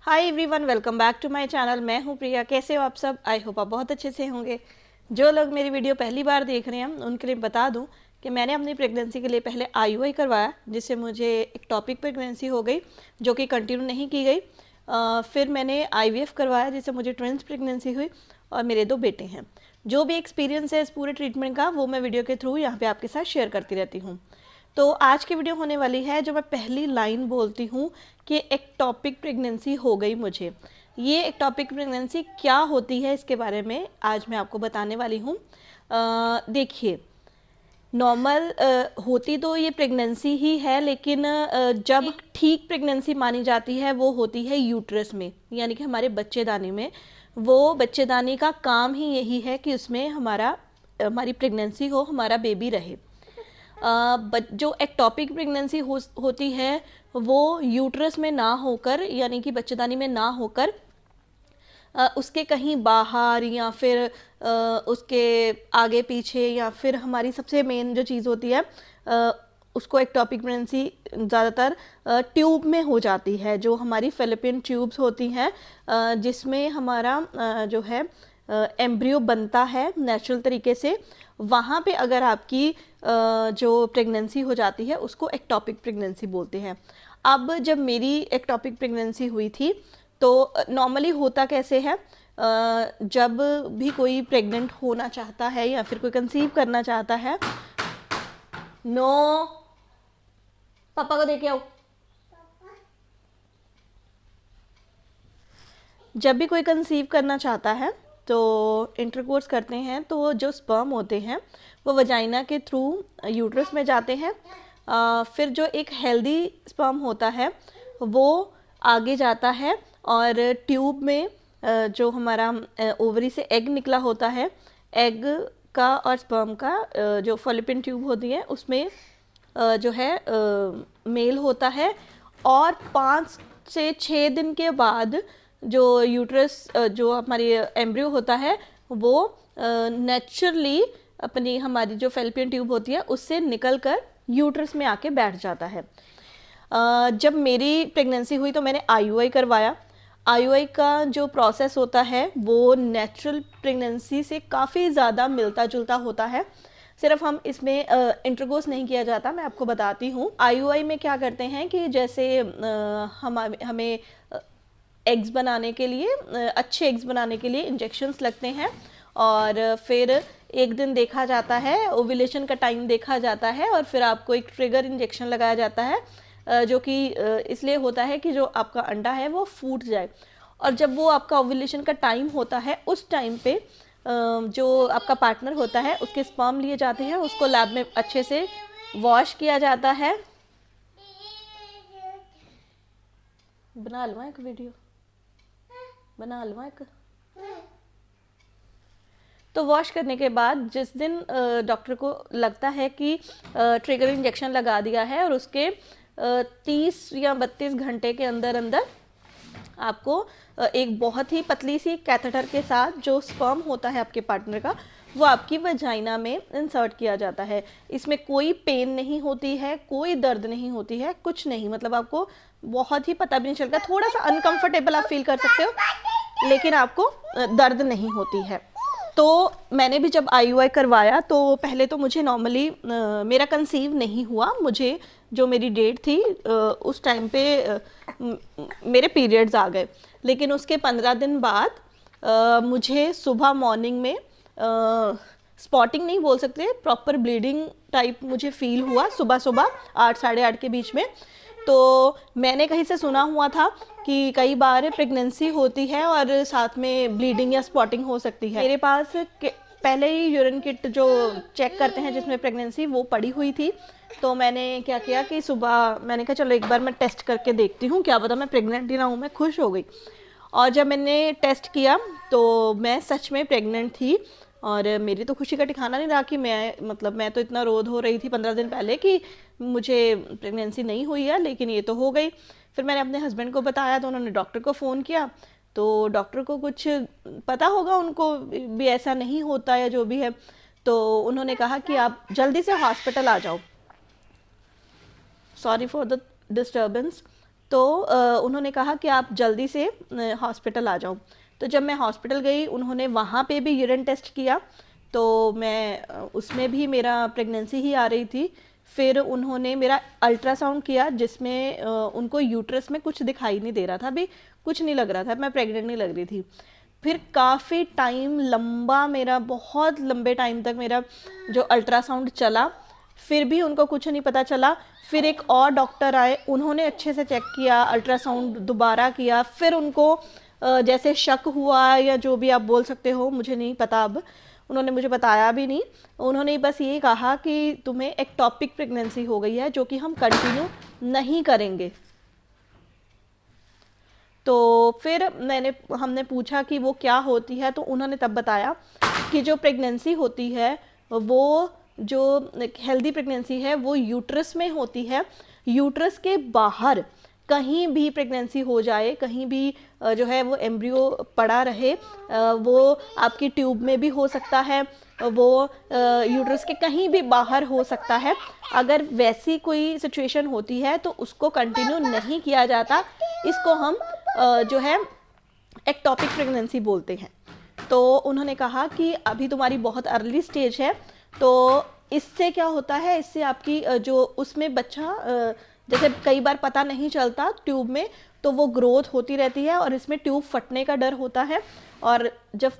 Hi everyone, welcome back to my channel. मैं हूं प्रिया। कैसे हो आप सब? आई होप आप बहुत अच्छे से होंगे। जो लोग मेरी वीडियो पहली बार देख रहे हैं उनके लिए बता दूं कि मैंने अपनी प्रेगनेंसी के लिए पहले आईयूआई करवाया, जिससे मुझे एक टॉपिक प्रेगनेंसी हो गई जो कि कंटिन्यू नहीं की गई। फिर मैंने आईवीएफ करवाया, जिससे मुझे ट्विंस प्रेगनेंसी हुई और मेरे 2 बेटे हैं। जो भी एक्सपीरियंस है इस पूरे ट्रीटमेंट का, वो मैं वीडियो के थ्रू यहाँ पे आपके साथ शेयर करती रहती हूँ। तो आज की वीडियो होने वाली है जो मैं पहली लाइन बोलती हूँ कि एक्टॉपिक प्रेगनेंसी हो गई मुझे। ये एक्टॉपिक प्रेगनेंसी क्या होती है इसके बारे में आज मैं आपको बताने वाली हूँ। देखिए, नॉर्मल होती तो ये प्रेगनेंसी ही है, लेकिन जब ठीक प्रेगनेंसी मानी जाती है वो होती है यूट्रस में, यानी कि हमारे बच्चेदानी में। वो बच्चेदानी का काम ही यही है कि उसमें हमारी प्रेगनेंसी हो, हमारा बेबी रहे। जो एक्टॉपिक प्रेगनेंसी होती है वो यूट्रस में ना होकर, यानी कि बच्चेदानी में ना होकर उसके कहीं बाहर या फिर उसके आगे पीछे, या फिर हमारी सबसे मेन जो चीज़ होती है उसको एक्टॉपिक प्रेगनेंसी ज़्यादातर ट्यूब में हो जाती है, जो हमारी फेलोपियन ट्यूब्स होती हैं, जिसमें हमारा जो है एम्ब्रियो बनता है नेचुरल तरीके से। वहाँ पे अगर आपकी जो प्रेगनेंसी हो जाती है उसको एक्टॉपिक प्रेगनेंसी बोलते हैं। अब जब मेरी एक्टॉपिक प्रेगनेंसी हुई थी तो नॉर्मली होता कैसे है, जब भी कोई प्रेग्नेंट होना चाहता है या फिर कोई कंसीव करना चाहता है, नो पापा को देके आओ। जब भी कोई कंसीव करना चाहता है तो इंटरकोर्स करते हैं, तो जो स्पर्म होते हैं वो वजाइना के थ्रू यूट्रस में जाते हैं। फिर जो एक हेल्दी स्पर्म होता है वो आगे जाता है और ट्यूब में जो हमारा ओवरी से एग निकला होता है, एग का और स्पर्म का जो फॉलिपिन ट्यूब होती है उसमें जो है मेल होता है। और 5 से 6 दिन के बाद जो यूट्रस जो हमारी एम्ब्रियो होता है वो नेचुरली अपनी हमारी जो फैलोपियन ट्यूब होती है उससे निकलकर यूट्रस में आके बैठ जाता है। जब मेरी प्रेगनेंसी हुई तो मैंने आईयूआई करवाया। आईयूआई का जो प्रोसेस होता है वो नेचुरल प्रेगनेंसी से काफ़ी ज़्यादा मिलता जुलता होता है, सिर्फ हम इसमें इंटरकोर्स नहीं किया जाता। मैं आपको बताती हूँ आईयूआई में क्या करते हैं कि जैसे हमें एग्स बनाने के लिए, अच्छे एग्स बनाने के लिए इंजेक्शन्स लगते हैं, और फिर एक दिन देखा जाता है, ओव्यूलेशन का टाइम देखा जाता है, और फिर आपको एक ट्रिगर इंजेक्शन लगाया जाता है जो कि इसलिए होता है कि जो आपका अंडा है वो फूट जाए। और जब वो आपका ओव्यूलेशन का टाइम होता है उस टाइम पे जो आपका पार्टनर होता है उसके स्पर्म लिए जाते हैं, उसको लैब में अच्छे से वॉश किया जाता है। बना लूँ एक वीडियो, बना लूँ एक। तो वॉश करने के बाद जिस दिन डॉक्टर को लगता है कि ट्रिगर इंजेक्शन लगा दिया है और उसके 30 या 32 घंटे के अंदर अंदर आपको एक बहुत ही पतली सी कैथेटर के साथ जो स्पर्म होता है आपके पार्टनर का वो आपकी वजाइना में इंसर्ट किया जाता है। इसमें कोई पेन नहीं होती है, कोई दर्द नहीं होती है, कुछ नहीं। मतलब आपको बहुत ही पता भी नहीं चलता, थोड़ा सा अनकंफर्टेबल आप फील कर सकते हो, लेकिन आपको दर्द नहीं होती है। तो मैंने भी जब आईयूआई करवाया तो पहले तो मुझे नॉर्मली मेरा कंसीव नहीं हुआ। मुझे जो मेरी डेट थी उस टाइम पे मेरे पीरियड्स आ गए, लेकिन उसके 15 दिन बाद मुझे सुबह मॉर्निंग में स्पॉटिंग नहीं बोल सकते, प्रॉपर ब्लीडिंग टाइप मुझे फील हुआ सुबह सुबह 8 साढ़े 8 के बीच में। तो मैंने कहीं से सुना हुआ था कि कई बार प्रेगनेंसी होती है और साथ में ब्लीडिंग या स्पॉटिंग हो सकती है। मेरे पास पहले ही यूरिन किट जो चेक करते हैं जिसमें प्रेगनेंसी, वो पड़ी हुई थी। तो मैंने क्या किया कि सुबह मैंने कहा चलो एक बार मैं टेस्ट करके देखती हूँ, क्या पता मैं प्रेग्नेंट ही ना हूँ। मैं खुश हो गई और जब मैंने टेस्ट किया तो मैं सच में प्रेग्नेंट थी। और मेरी तो खुशी का ठिकाना नहीं रहा कि मैं तो इतना रोध हो रही थी 15 दिन पहले कि मुझे प्रेगनेंसी नहीं हुई है, लेकिन ये तो हो गई। फिर मैंने अपने हस्बैंड को बताया तो उन्होंने डॉक्टर को फ़ोन किया, तो डॉक्टर को कुछ पता होगा, उनको भी ऐसा नहीं होता या जो भी है। तो उन्होंने कहा कि आप जल्दी से हॉस्पिटल आ जाओ। Sorry for the disturbance. तो उन्होंने कहा कि आप जल्दी से हॉस्पिटल आ जाओ। तो जब मैं हॉस्पिटल गई, उन्होंने वहाँ पे भी यूरिन टेस्ट किया, तो मैं उसमें भी मेरा प्रेगनेंसी ही आ रही थी। फिर उन्होंने मेरा अल्ट्रासाउंड किया, जिसमें उनको यूट्रस में कुछ दिखाई नहीं दे रहा था, अभी कुछ नहीं लग रहा था, मैं प्रेग्नेंट नहीं लग रही थी। फिर काफ़ी टाइम लंबा, मेरा बहुत लंबे टाइम तक मेरा जो अल्ट्रासाउंड चला, फिर भी उनको कुछ नहीं पता चला। फिर एक और डॉक्टर आए, उन्होंने अच्छे से चेक किया, अल्ट्रासाउंड दोबारा किया, फिर उनको जैसे शक हुआ या जो भी आप बोल सकते हो, मुझे नहीं पता, अब उन्होंने मुझे बताया भी नहीं। उन्होंने बस ये कहा कि तुम्हें एक्टोपिक प्रेगनेंसी हो गई है, जो कि हम कंटिन्यू नहीं करेंगे। तो फिर हमने पूछा कि वो क्या होती है, तो उन्होंने तब बताया कि जो प्रेगनेंसी होती है, वो जो हेल्दी प्रेगनेंसी है वो यूट्रस में होती है। यूट्रस के बाहर कहीं भी प्रेगनेंसी हो जाए, कहीं भी जो है वो एम्ब्रियो पड़ा रहे, वो आपकी ट्यूब में भी हो सकता है, वो यूट्रस के कहीं भी बाहर हो सकता है। अगर वैसी कोई सिचुएशन होती है तो उसको कंटिन्यू नहीं किया जाता, इसको हम जो है एक्टोपिक प्रेगनेंसी बोलते हैं। तो उन्होंने कहा कि अभी तुम्हारी बहुत अर्ली स्टेज है, तो इससे क्या होता है, इससे आपकी जो उसमें बच्चा जैसे कई बार पता नहीं चलता ट्यूब में, तो वो ग्रोथ होती रहती है और इसमें ट्यूब फटने का डर होता है, और जब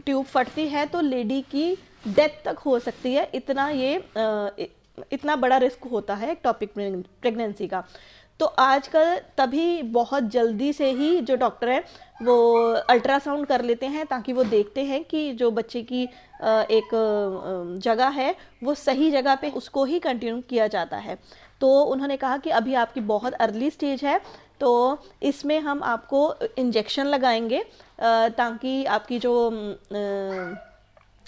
ट्यूब फटती है तो लेडी की डेथ तक हो सकती है। इतना बड़ा रिस्क होता है एक्टोपिक प्रेगनेंसी का। तो आजकल तभी बहुत जल्दी से ही जो डॉक्टर हैं वो अल्ट्रासाउंड कर लेते हैं, ताकि वो देखते हैं कि जो बच्चे की एक जगह है वो सही जगह पे, उसको ही कंटिन्यू किया जाता है। तो उन्होंने कहा कि अभी आपकी बहुत अर्ली स्टेज है, तो इसमें हम आपको इंजेक्शन लगाएंगे ताकि आपकी जो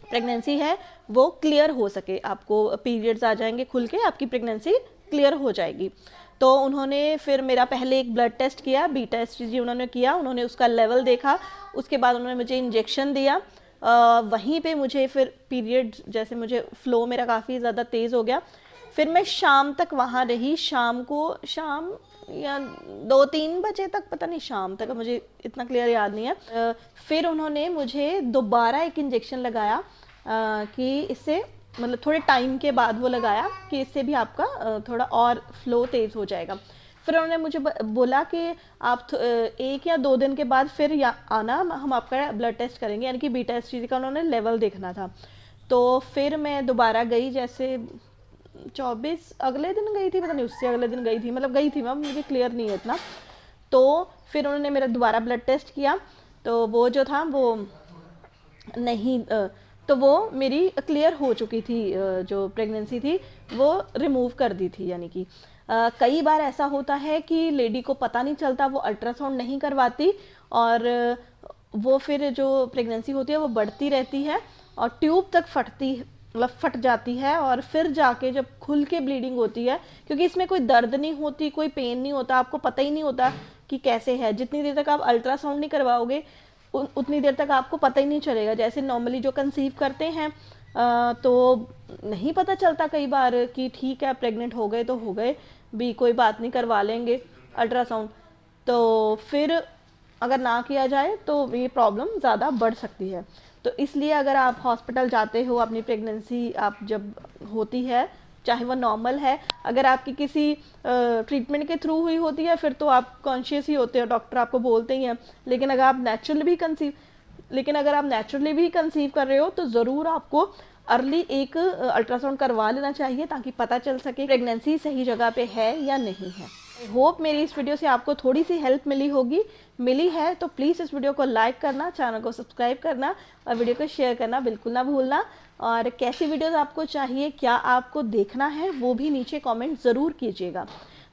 प्रेगनेंसी है वो क्लियर हो सके, आपको पीरियड्स आ जाएंगे खुल के, आपकी प्रेगनेंसी क्लियर हो जाएगी। तो उन्होंने फिर मेरा पहले एक ब्लड टेस्ट किया, बीटा-एसटीजी उन्होंने किया, उन्होंने उसका लेवल देखा, उसके बाद उन्होंने मुझे इंजेक्शन दिया। वहीं पे मुझे फिर पीरियड, जैसे मुझे फ्लो मेरा काफ़ी ज़्यादा तेज़ हो गया। फिर मैं शाम तक वहाँ रही, शाम या 2-3 बजे तक, पता नहीं शाम तक, मुझे इतना क्लियर याद नहीं है। फिर उन्होंने मुझे दोबारा एक इंजेक्शन लगाया कि इससे मतलब थोड़े टाइम के बाद वो लगाया कि इससे भी आपका थोड़ा और फ्लो तेज़ हो जाएगा। फिर उन्होंने मुझे बोला कि आप 1 या 2 दिन के बाद फिर आना, हम आपका ब्लड टेस्ट करेंगे, यानी कि बीटा-एसटीजी का उन्होंने लेवल देखना था। तो फिर मैं दोबारा गई, जैसे 24 अगले दिन गई थी, पता नहीं उससे अगले दिन गई थी, मतलब गई थी मैं, मुझे क्लियर नहीं है इतना। तो फिर उन्होंने मेरा दोबारा ब्लड टेस्ट किया, तो वो जो था वो नहीं, तो वो मेरी क्लियर हो चुकी थी, जो प्रेगनेंसी थी वो रिमूव कर दी थी। यानी कि कई बार ऐसा होता है कि लेडी को पता नहीं चलता, वो अल्ट्रासाउंड नहीं करवाती, और वो फिर जो प्रेगनेंसी होती है वो बढ़ती रहती है और ट्यूब तक फट जाती है, और फिर जाके जब खुल के ब्लीडिंग होती है, क्योंकि इसमें कोई दर्द नहीं होती, कोई पेन नहीं होता, आपको पता ही नहीं होता कि कैसे है। जितनी देर तक आप अल्ट्रासाउंड नहीं करवाओगे उतनी देर तक आपको पता ही नहीं चलेगा। जैसे नॉर्मली जो कंसीव करते हैं तो नहीं पता चलता कई बार कि ठीक है प्रेग्नेंट हो गए तो हो गए भी, कोई बात नहीं, करवा लेंगे अल्ट्रासाउंड। तो फिर अगर ना किया जाए तो ये प्रॉब्लम ज़्यादा बढ़ सकती है। तो इसलिए अगर आप हॉस्पिटल जाते हो, अपनी प्रेगनेंसी आप जब होती है, चाहे वो नॉर्मल है, अगर आपकी किसी ट्रीटमेंट के थ्रू हुई होती है फिर तो आप कॉन्शियस ही होते हो, डॉक्टर आपको बोलते ही हैं। लेकिन अगर आप नेचुरली भी कंसीव कर रहे हो तो ज़रूर आपको अर्ली एक अल्ट्रासाउंड करवा लेना चाहिए, ताकि पता चल सके प्रेगनेंसी सही जगह पे है या नहीं है। आई होप मेरी इस वीडियो से आपको थोड़ी सी हेल्प मिली है तो प्लीज़ इस वीडियो को लाइक करना, चैनल को सब्सक्राइब करना और वीडियो को शेयर करना बिल्कुल ना भूलना। और कैसी वीडियोस आपको चाहिए, क्या आपको देखना है, वो भी नीचे कमेंट ज़रूर कीजिएगा।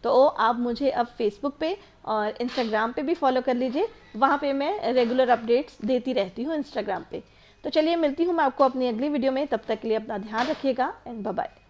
तो आप मुझे अब फेसबुक पे और इंस्टाग्राम पे भी फॉलो कर लीजिए, वहाँ पे मैं रेगुलर अपडेट्स देती रहती हूँ इंस्टाग्राम पे। तो चलिए मिलती हूँ मैं आपको अपनी अगली वीडियो में, तब तक के लिए अपना ध्यान रखिएगा एंड बाय बाय।